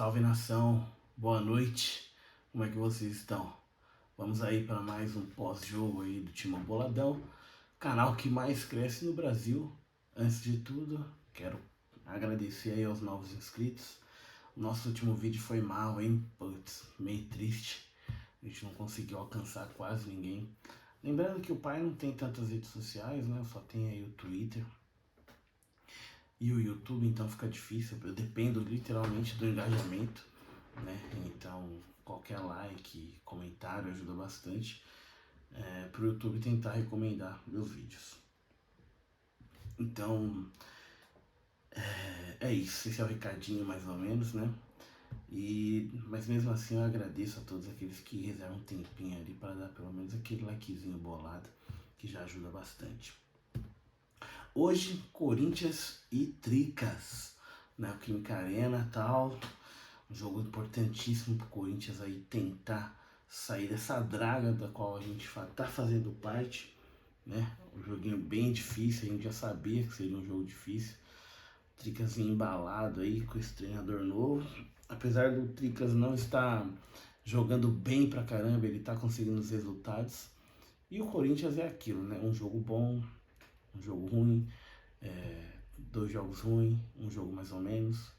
Salve nação, boa noite, como é que vocês estão? Vamos aí para mais um pós-jogo aí do Timão Boladão, canal que mais cresce no Brasil. Antes de tudo, quero agradecer aí aos novos inscritos. O nosso último vídeo foi mal, hein? Putz, meio triste, a gente não conseguiu alcançar quase ninguém. Lembrando que o pai não tem tantas redes sociais, né? Só tem aí o Twitter e o YouTube, então fica difícil. Eu dependo literalmente do engajamento, né? Então qualquer like, comentário ajuda bastante para o YouTube tentar recomendar meus vídeos. Então é isso, esse é o recadinho mais ou menos, né? Mas mesmo assim eu agradeço a todos aqueles que reservam um tempinho ali para dar pelo menos aquele likezinho bolado, que já ajuda bastante. Hoje, Corinthians e Tricas, na Química Arena e tal. Um jogo importantíssimo pro Corinthians aí tentar sair dessa draga da qual a gente tá fazendo parte, né? Um joguinho bem difícil, a gente já sabia que seria um jogo difícil. Tricas embalado aí com esse treinador novo. Apesar do Tricas não estar jogando bem pra caramba, ele tá conseguindo os resultados. E o Corinthians é aquilo, né? Um jogo bom, um jogo ruim, 2 jogos ruins, um jogo mais ou menos,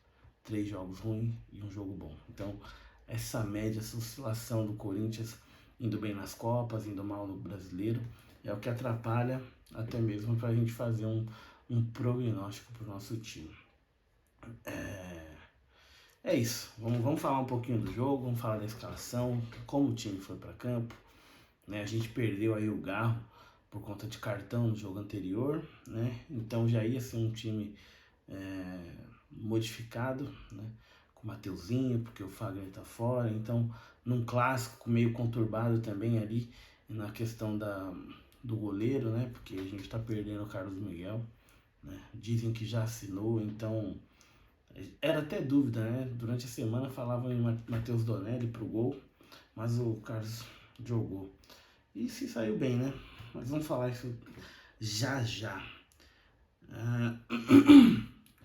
3 jogos ruins e um jogo bom. Então, essa média, essa oscilação do Corinthians indo bem nas Copas, indo mal no Brasileiro, é o que atrapalha até mesmo para a gente fazer um prognóstico para o nosso time. É isso, vamos falar um pouquinho do jogo, vamos falar da escalação, como o time foi para campo, né? A gente perdeu aí o Garro por conta de cartão no jogo anterior, né? Então já ia ser um time modificado, né? Com o Mateuzinho, porque o Fagner tá fora. Então, num clássico meio conturbado também ali na questão do goleiro, né? Porque a gente tá perdendo o Carlos Miguel, né? Dizem que já assinou, então era até dúvida, né? Durante a semana falavam em Matheus Donelli pro gol, mas o Carlos jogou e se saiu bem, né? Mas vamos falar isso já já.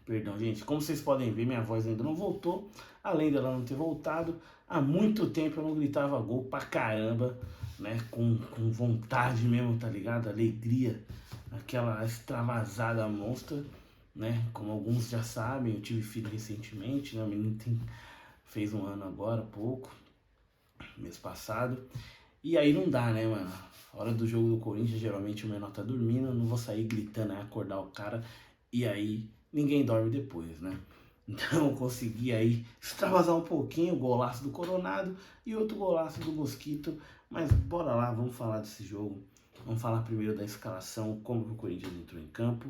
Perdão, gente. Como vocês podem ver, minha voz ainda não voltou. Além dela não ter voltado, há muito tempo eu não gritava gol pra caramba, né? Com vontade mesmo, tá ligado? Alegria, aquela extravasada monstra, né? Como alguns já sabem, eu tive filho recentemente, né? O menino fez 1 ano agora, pouco, mês passado. E aí não dá, né, mano? A hora do jogo do Corinthians, geralmente o menor tá dormindo, eu não vou sair gritando, acordar o cara, e aí ninguém dorme depois, né? Então eu consegui aí extravasar um pouquinho o golaço do Coronado e outro golaço do Mosquito, mas bora lá, vamos falar desse jogo. Vamos falar primeiro da escalação, como que o Corinthians entrou em campo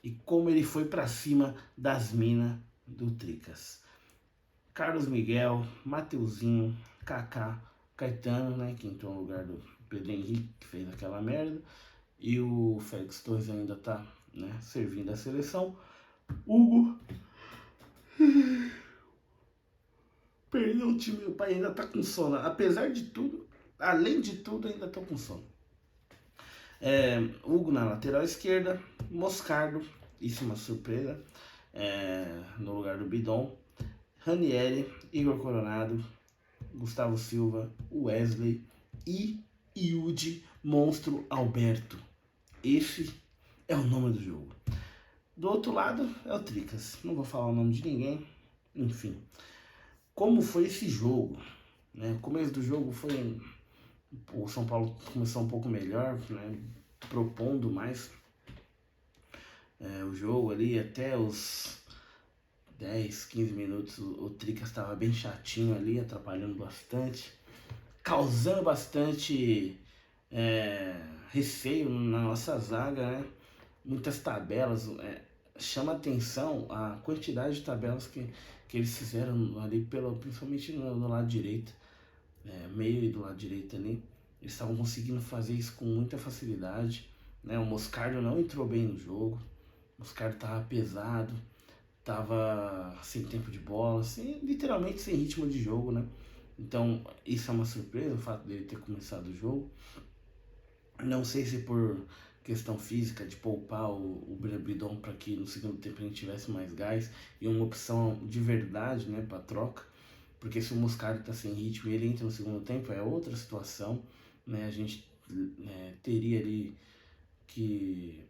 e como ele foi pra cima das minas do Tricas. Carlos Miguel, Mateuzinho, Kaká, Caetano, né, que entrou no lugar do Pedro Henrique, que fez aquela merda, e o Félix Torres ainda tá, né, servindo a seleção. Hugo, perdeu o time, o pai ainda tá com sono, apesar de tudo, além de tudo, ainda tô com sono. Hugo na lateral esquerda, Moscardo, isso é uma surpresa, no lugar do Bidon, Ranieri, Igor Coronado, Gustavo Silva, Wesley e Yudi Monstro Alberto. Esse é o nome do jogo. Do outro lado é o Tricas. Não vou falar o nome de ninguém. Enfim. Como foi esse jogo? Né? O começo do jogo foi... O São Paulo começou um pouco melhor, né? Propondo mais o jogo ali. Até os 10, 15 minutos o Tricas estava bem chatinho ali, atrapalhando bastante, causando bastante receio na nossa zaga, né? Muitas tabelas, chama atenção a quantidade de tabelas que eles fizeram ali, principalmente no lado direito, meio e do lado direito ali. Eles estavam conseguindo fazer isso com muita facilidade, né? O Moscardo não entrou bem no jogo, o Moscardo estava pesado, tava sem tempo de bola, literalmente sem ritmo de jogo, né? Então isso é uma surpresa, o fato dele ter começado o jogo. Não sei se por questão física de poupar o Bidon para que no segundo tempo a gente tivesse mais gás e uma opção de verdade, né, para troca. porque se o Moscardo tá sem ritmo e ele entra no segundo tempo, é outra situação, né? A gente teria ali que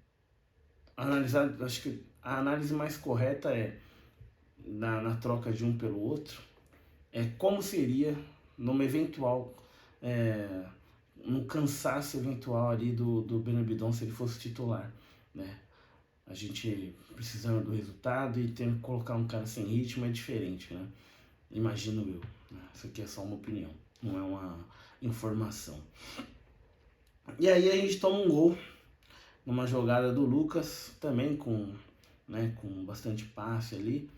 analisar, acho que a análise mais correta é, na troca de um pelo outro, é como seria numa eventual, é, no cansaço eventual ali do Benabidon se ele fosse titular, né? A gente precisando do resultado e tendo que colocar um cara sem ritmo é diferente, né? Imagino eu, né? Isso aqui é só uma opinião, não é uma informação. E aí a gente toma um gol numa jogada do Lucas, também com bastante passe ali.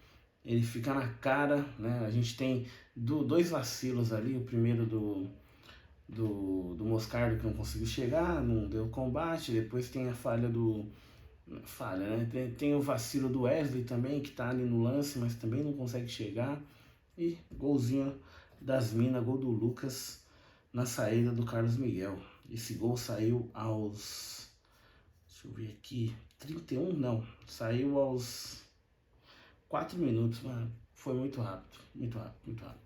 Ele fica na cara, né? A gente tem dois vacilos ali, o primeiro do Moscardo que não conseguiu chegar, não deu combate, depois tem a falha né? Tem o vacilo do Wesley também, que tá ali no lance, mas também não consegue chegar. E golzinho das minas, gol do Lucas na saída do Carlos Miguel. Esse gol saiu aos... Deixa eu ver aqui. 31? Não. Saiu aos 4 minutos, mano. Foi muito rápido. Muito rápido, muito rápido.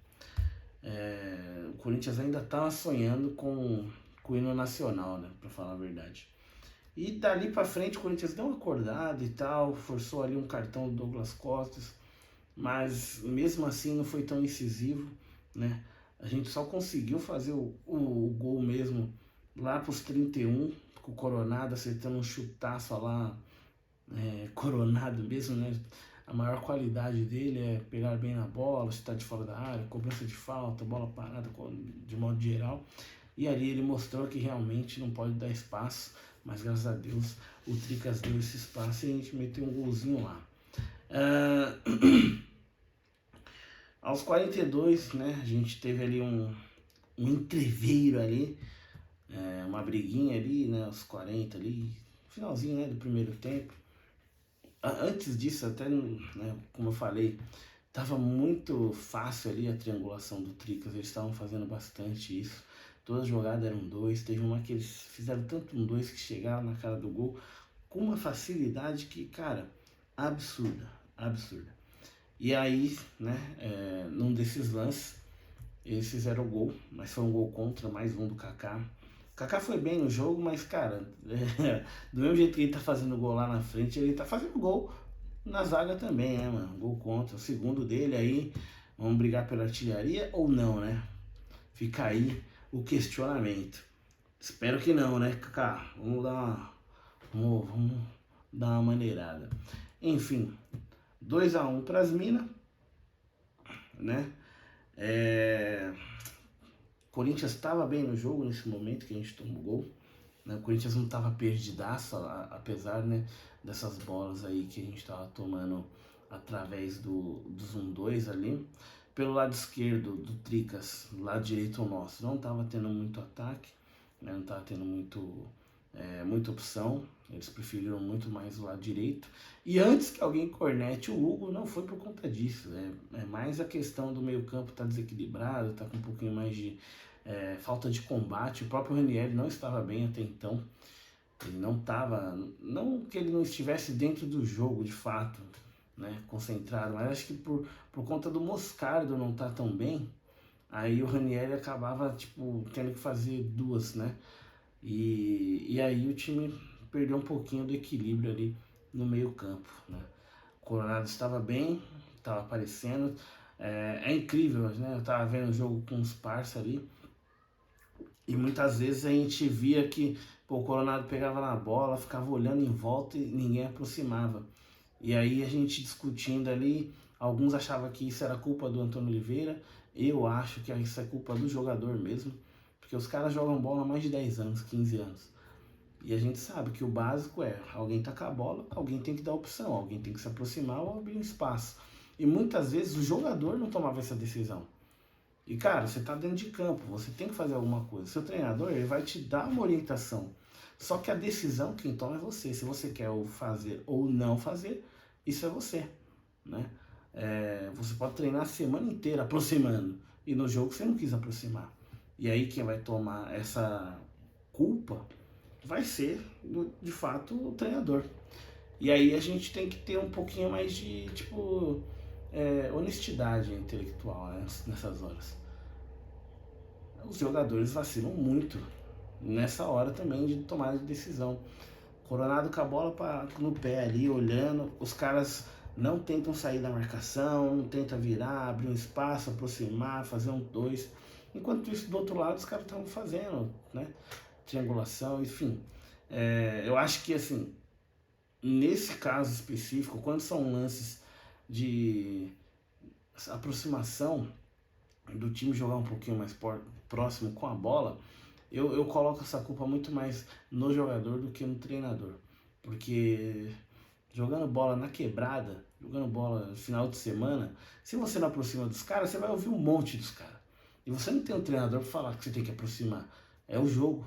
O Corinthians ainda tava sonhando com o hino nacional, né? Pra falar a verdade. E dali pra frente o Corinthians deu uma acordada e tal. Forçou ali um cartão do Douglas Costa. Mas mesmo assim não foi tão incisivo, né? A gente só conseguiu fazer o gol mesmo lá pros 31, com o Coronado acertando um chutaço lá, Coronado mesmo, né? A maior qualidade dele é pegar bem na bola, chutar de fora da área, cobrança de falta, bola parada de modo geral. E ali ele mostrou que realmente não pode dar espaço, mas graças a Deus o Tricas deu esse espaço e a gente meteu um golzinho lá. Aos 42, né, a gente teve ali um entreveiro ali, uma briguinha ali, né, aos 40 ali, finalzinho, né, do primeiro tempo. Antes disso, até, né, como eu falei, tava muito fácil ali a triangulação do Tricas, eles estavam fazendo bastante isso. Toda jogada eram dois, teve uma que eles fizeram tanto um dois que chegaram na cara do gol com uma facilidade que, cara, absurda, absurda. E aí, né, num desses lances, eles fizeram o gol, mas foi um gol contra, mais um do Kaká. O Kaká foi bem no jogo, mas, cara, do mesmo jeito que ele tá fazendo gol lá na frente, ele tá fazendo gol na zaga também, né, mano? Gol contra. O segundo dele aí, vamos brigar pela artilharia ou não, né? Fica aí o questionamento. Espero que não, né, Kaká? Vamos dar uma maneirada. Enfim, 2-1 para as minas, né? O Corinthians estava bem no jogo nesse momento que a gente tomou gol, né? O Corinthians não estava perdidaço, apesar, né, dessas bolas aí que a gente estava tomando através dos 1-2 ali. Pelo lado esquerdo do Tricas, lado direito nosso, não estava tendo muito ataque, né? Não estava tendo muita opção. Eles preferiram muito mais o lado direito. E antes que alguém cornete o Hugo, não foi por conta disso. É mais a questão do meio campo estar desequilibrado, tá com um pouquinho mais de falta de combate. O próprio Ranieri não estava bem até então. Ele não estava... Não que ele não estivesse dentro do jogo, de fato, né, concentrado. Mas acho que por conta do Moscardo não estar tão bem, aí o Ranieri acabava, tipo, tendo que fazer duas, né? E aí o time perdeu um pouquinho do equilíbrio ali no meio campo, né? O Coronado estava bem, estava aparecendo, é incrível, né? Eu estava vendo o jogo com os parça ali e muitas vezes a gente via que o Coronado pegava na bola, ficava olhando em volta e ninguém aproximava. E aí a gente discutindo ali, alguns achavam que isso era culpa do Antônio Oliveira, eu acho que isso é culpa do jogador mesmo, porque os caras jogam bola há mais de 10 anos, 15 anos. E a gente sabe que o básico é, alguém tacar a bola, alguém tem que dar opção, alguém tem que se aproximar ou abrir um espaço. E muitas vezes o jogador não tomava essa decisão. E cara, você tá dentro de campo, você tem que fazer alguma coisa. Seu treinador, ele vai te dar uma orientação. Só que a decisão quem toma é você. Se você quer fazer ou não fazer, isso é você, né? Você pode treinar a semana inteira aproximando e no jogo você não quis aproximar. E aí quem vai tomar essa culpa vai ser, de fato, o treinador. E aí a gente tem que ter um pouquinho mais de, tipo, honestidade intelectual, né, nessas horas. Os jogadores vacilam muito nessa hora também de tomada de decisão. Coronado com a bola no pé ali, olhando, os caras não tentam sair da marcação, não tentam virar, abrir um espaço, aproximar, fazer um dois. Enquanto isso, do outro lado, os caras estão fazendo, né? Triangulação, enfim. Eu acho que, assim, nesse caso específico, quando são lances de aproximação do time jogar um pouquinho mais próximo com a bola, eu coloco essa culpa muito mais no jogador do que no treinador. Porque jogando bola na quebrada, jogando bola no final de semana, se você não aproxima dos caras, você vai ouvir um monte dos caras. E você não tem um treinador para falar que você tem que aproximar. É o jogo.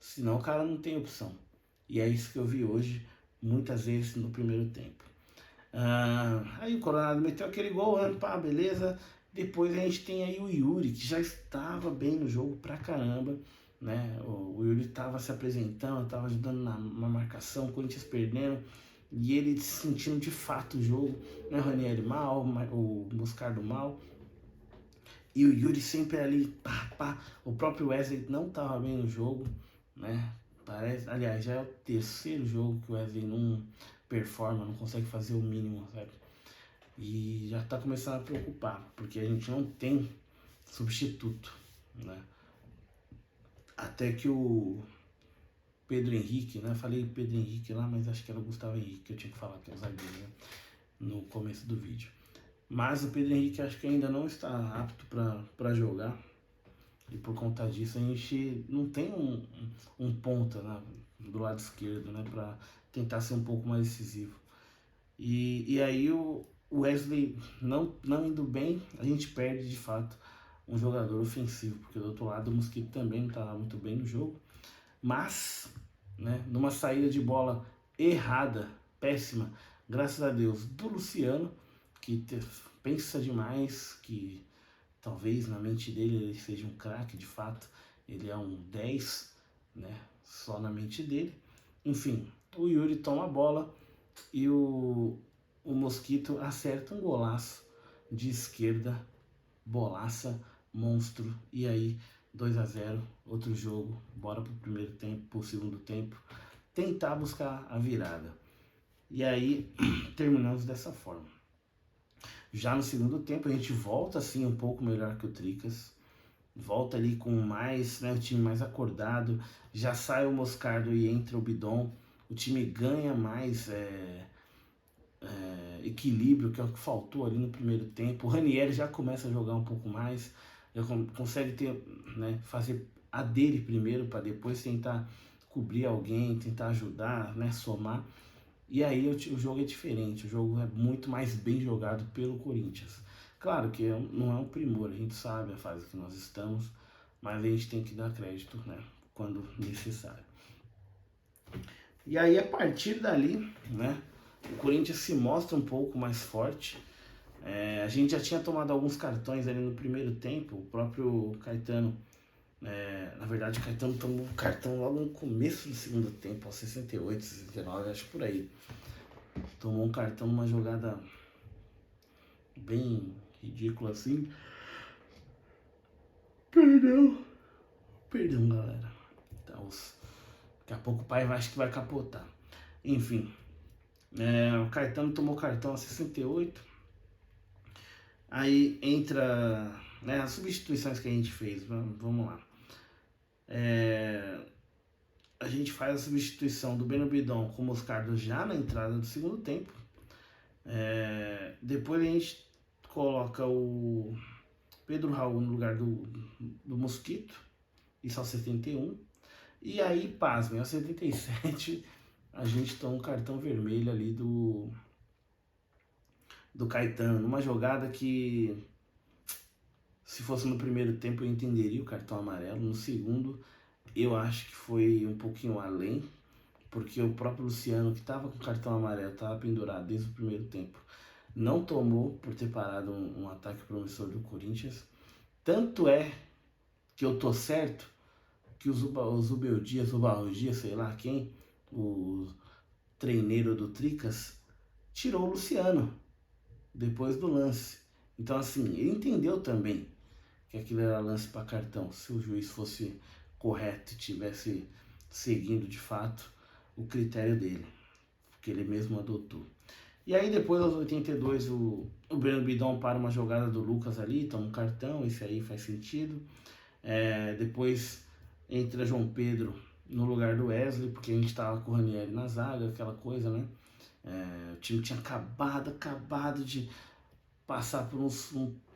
Senão o cara não tem opção. E é isso que eu vi hoje, muitas vezes no primeiro tempo. Aí o Coronado meteu aquele gol, pá, beleza. Depois a gente tem aí o Yuri, que já estava bem no jogo pra caramba, né? O Yuri estava se apresentando, estava ajudando na marcação, o Corinthians perdendo, e ele sentindo de fato o jogo, né? O Ranieri mal, o Moscardo mal, e o Yuri sempre ali, pá, pá. O próprio Wesley não estava bem no jogo, né? Aliás, já é o terceiro jogo que o Wesley não performa, não consegue fazer o mínimo, sabe? E já está começando a preocupar, porque a gente não tem substituto, né? Até que o Pedro Henrique, né? Falei Pedro Henrique lá, mas acho que era o Gustavo Henrique que eu tinha que falar, que é o zagueiro, né? No começo do vídeo. Mas o Pedro Henrique acho que ainda não está apto para jogar. E por conta disso a gente não tem um ponta, né, do lado esquerdo, né? Para tentar ser um pouco mais decisivo. E aí o Wesley não indo bem, a gente perde de fato um jogador ofensivo, porque do outro lado o Mosquito também não estava muito bem no jogo, mas, né, numa saída de bola errada, péssima, graças a Deus, do Luciano, que pensa demais, que talvez na mente dele ele seja um craque de fato, ele é um 10, né, só na mente dele. Enfim, o Yuri toma a bola e o Mosquito acerta um golaço de esquerda, bolaça, monstro. E aí, 2-0, outro jogo, bora pro primeiro tempo, pro segundo tempo, tentar buscar a virada. E aí, terminamos dessa forma. Já no segundo tempo, a gente volta assim um pouco melhor que o Tricas. Volta ali com mais, né, o time mais acordado. Já sai o Moscardo e entra o Bidon. O time ganha mais equilíbrio, que é o que faltou ali no primeiro tempo. O Ranieri já começa a jogar um pouco mais, já consegue ter, né, fazer a dele primeiro para depois tentar cobrir alguém, tentar ajudar, né, somar. E aí o jogo é diferente, o jogo é muito mais bem jogado pelo Corinthians. Claro que não é um primor, a gente sabe a fase que nós estamos, mas a gente tem que dar crédito, né, quando necessário. E aí a partir dali, né, o Corinthians se mostra um pouco mais forte. A gente já tinha tomado alguns cartões ali no primeiro tempo, o próprio Caetano, na verdade o Caetano tomou um cartão logo no começo do segundo tempo, aos 68, 69, acho por aí. Tomou um cartão numa jogada bem ridícula assim. Perdão galera. Daqui a pouco o pai acho que vai capotar. Enfim, o Caetano tomou cartão aos 68. Aí entra, né, as substituições que a gente fez, vamos lá. A gente faz a substituição do Breno Bidon com o Moscardo já na entrada do segundo tempo. Depois a gente coloca o Pedro Raul no lugar do Mosquito, isso aos 71. E aí, pasmem, aos 77 a gente toma um cartão vermelho ali do Caetano, numa jogada que, se fosse no primeiro tempo, eu entenderia o cartão amarelo. No segundo, eu acho que foi um pouquinho além, porque o próprio Luciano, que estava com o cartão amarelo, estava pendurado desde o primeiro tempo, não tomou por ter parado um ataque promissor do Corinthians. Tanto é que eu tô certo que o Zubel Dias, o Barro Dias, sei lá quem, o treineiro do Tricas, tirou o Luciano. depois do lance. Então assim, ele entendeu também que aquilo era lance para cartão, se o juiz fosse correto e tivesse seguindo de fato o critério dele, que ele mesmo adotou. E aí depois aos 82 o Breno Bidon para uma jogada do Lucas ali, toma um cartão, esse aí faz sentido. Depois entra João Pedro no lugar do Wesley, porque a gente estava com o Ranieri na zaga, aquela coisa, né? O time tinha acabado de passar por um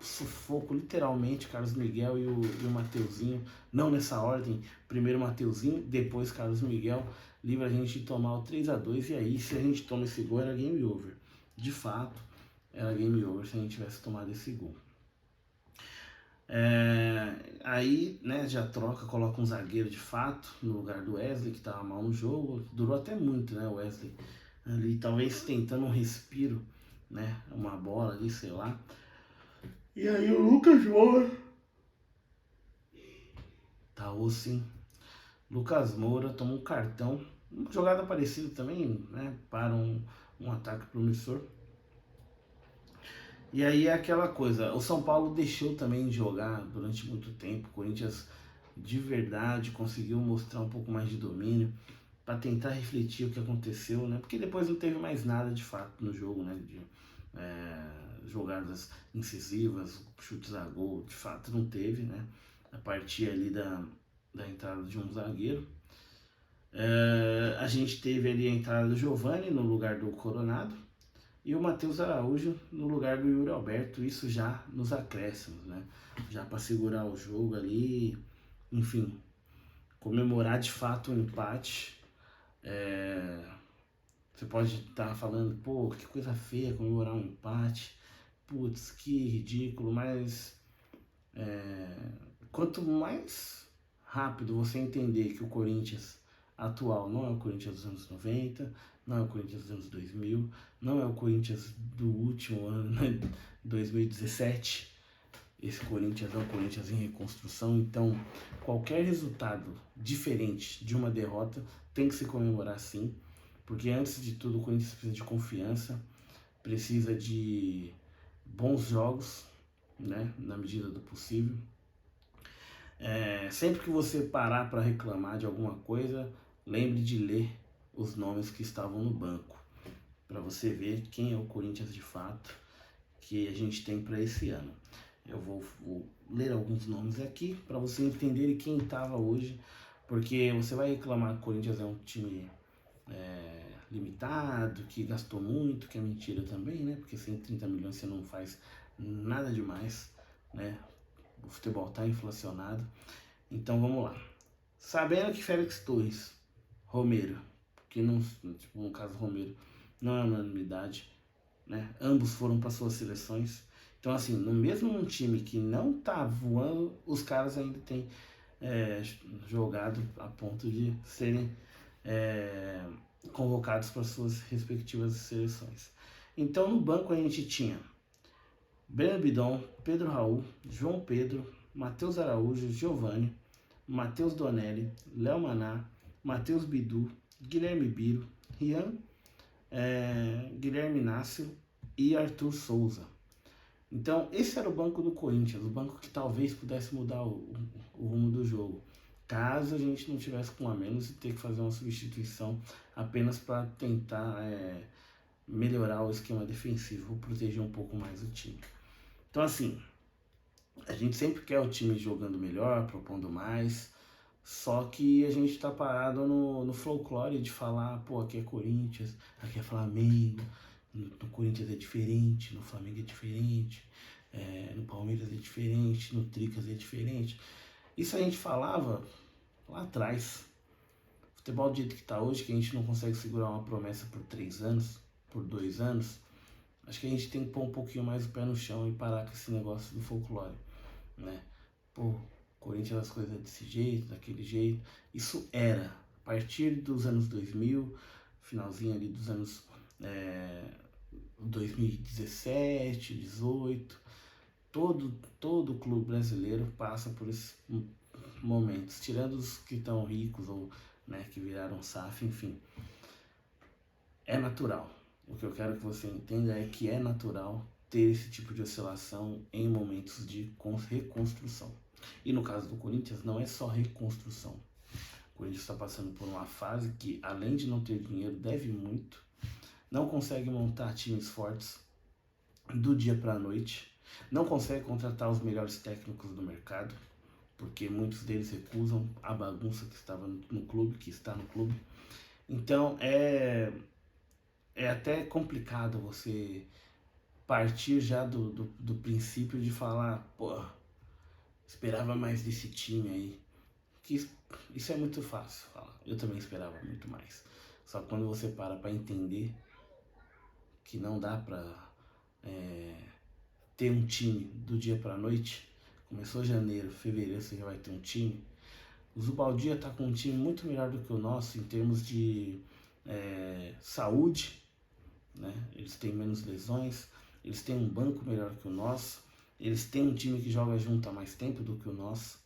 sufoco, literalmente, Carlos Miguel e o Mateuzinho, não nessa ordem, primeiro Mateuzinho, depois Carlos Miguel, livra a gente de tomar o 3-2, e aí se a gente toma esse gol era game over, de fato, era game over se a gente tivesse tomado esse gol. Aí, né, já troca, coloca um zagueiro de fato no lugar do Wesley, que tava mal no jogo, durou até muito, né, o Wesley ali, talvez tentando um respiro, né, uma bola ali, sei lá. E aí o Lucas Moura, tá sim, Lucas Moura tomou um cartão, uma jogada parecida também, né, para um ataque promissor. E aí é aquela coisa, o São Paulo deixou também de jogar durante muito tempo, o Corinthians de verdade conseguiu mostrar um pouco mais de domínio para tentar refletir o que aconteceu, né? Porque depois não teve mais nada de fato no jogo, né? Jogadas incisivas, chutes a gol, de fato não teve, né? A partir ali da entrada de um zagueiro. A gente teve ali a entrada do Giovani no lugar do Coronado e o Matheus Araújo no lugar do Yuri Alberto, isso já nos acréscimos, né? Já para segurar o jogo ali, enfim, comemorar de fato o empate. Você pode estar falando, pô, que coisa feia comemorar um empate, putz, que ridículo, mas quanto mais rápido você entender que o Corinthians atual não é o Corinthians dos anos 90, não é o Corinthians dos anos 2000, não é o Corinthians do último ano, né, 2017, esse Corinthians é um Corinthians em reconstrução, então qualquer resultado diferente de uma derrota tem que se comemorar sim, porque antes de tudo o Corinthians precisa de confiança, precisa de bons jogos, né, na medida do possível. Sempre que você parar para reclamar de alguma coisa, lembre de ler os nomes que estavam no banco, para você ver quem é o Corinthians de fato que a gente tem para esse ano. Eu vou ler alguns nomes aqui para você entender quem estava hoje, porque você vai reclamar que o Corinthians é um time limitado, que gastou muito, que é mentira também, né? Porque 130 milhões você não faz nada demais, né? O futebol está inflacionado. Então vamos lá. Sabendo que Félix Torres, Romero, que não, tipo, no caso Romero, não é unanimidade, né? Ambos foram para suas seleções. Então assim, no mesmo um time que não tá voando, os caras ainda têm jogado a ponto de serem convocados para suas respectivas seleções. Então no banco a gente tinha Breno Bidon, Pedro Raul, João Pedro, Matheus Araújo, Giovani, Matheus Donelli, Léo Maná, Matheus Bidu, Guilherme Biro, Rian, Guilherme Inácio e Arthur Souza. Então esse era o banco do Corinthians, o banco que talvez pudesse mudar o rumo do jogo, caso a gente não tivesse com a menos e ter que fazer uma substituição apenas para tentar melhorar o esquema defensivo, proteger um pouco mais o time. Então assim, a gente sempre quer o time jogando melhor, propondo mais, só que a gente tá parado no folclore de falar, pô, aqui é Corinthians, aqui é Flamengo, no Corinthians é diferente, no Flamengo é diferente, no Palmeiras é diferente, no Tricas é diferente. Isso a gente falava lá atrás. Futebol do jeito que tá hoje, que a gente não consegue segurar uma promessa por 3 anos, por 2 anos, acho que a gente tem que pôr um pouquinho mais o pé no chão e parar com esse negócio do folclore, né? Pô, Corinthians as coisas desse jeito, daquele jeito. Isso era, a partir dos anos 2000, finalzinho ali dos anos 2017, 18, todo clube brasileiro passa por esses momentos, tirando os que estão ricos ou, né, que viraram SAF, enfim. É natural. O que eu quero que você entenda é que é natural ter esse tipo de oscilação em momentos de reconstrução. E no caso do Corinthians, não é só reconstrução. O Corinthians está passando por uma fase que, além de não ter dinheiro, deve muito, não consegue montar times fortes do dia para a noite, não consegue contratar os melhores técnicos do mercado, porque muitos deles recusam a bagunça que estava no clube, que está no clube. Então é até complicado você partir já do princípio de falar, pô, esperava mais desse time aí. Que isso é muito fácil falar. Eu também esperava muito mais. Só que quando você para entender que não dá pra ter um time do dia pra noite, começou janeiro, fevereiro você já vai ter um time. O Zubaldia tá com um time muito melhor do que o nosso em termos de saúde, né? Eles têm menos lesões, eles têm um banco melhor que o nosso, eles têm um time que joga junto há mais tempo do que o nosso,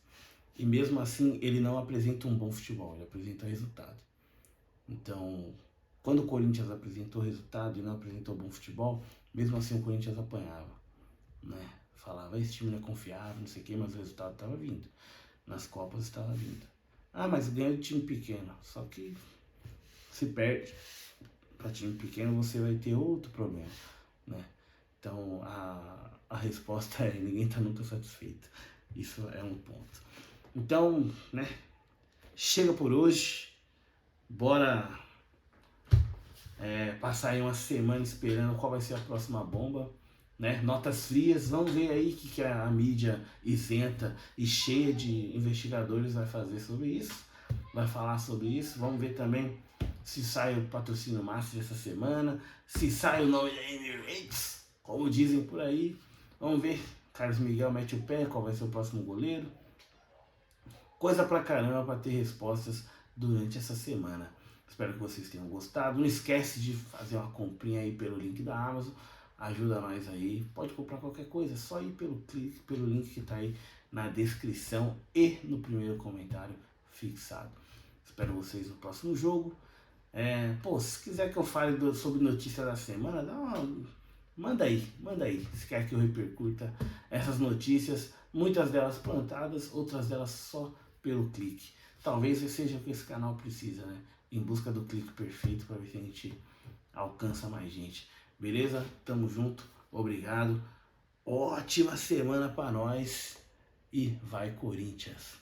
e mesmo assim ele não apresenta um bom futebol, ele apresenta resultado. Então, quando o Corinthians apresentou resultado e não apresentou bom futebol, mesmo assim o Corinthians apanhava, né? Falava, esse time não é confiável, não sei o que, mas o resultado estava vindo. Nas Copas estava vindo. Ah, mas ganha de time pequeno. Só que se perde para time pequeno, você vai ter outro problema, né? Então a resposta é ninguém está nunca satisfeito. Isso é um ponto. Então, né? Chega por hoje. Bora passar aí uma semana esperando qual vai ser a próxima bomba, né? Notas frias, vamos ver aí o que a mídia isenta e cheia de investigadores vai fazer sobre isso, vai falar sobre isso. Vamos ver também se sai o patrocínio Master essa semana, se sai o nome da Emirates, como dizem por aí. Vamos ver, Carlos Miguel mete o pé, qual vai ser o próximo goleiro. Coisa pra caramba pra ter respostas durante essa semana. Espero que vocês tenham gostado. Não esquece de fazer uma comprinha aí pelo link da Amazon. Ajuda nós aí. Pode comprar qualquer coisa, é só ir pelo link que tá aí na descrição e no primeiro comentário fixado. Espero vocês no próximo jogo. Se quiser que eu fale sobre notícia da semana, manda aí. Se quer que eu repercuta essas notícias, muitas delas plantadas, outras delas só pelo clique. Talvez seja o que esse canal precisa, né? Em busca do clique perfeito para ver se a gente alcança mais gente. Beleza? Tamo junto. Obrigado. Ótima semana para nós e vai Corinthians.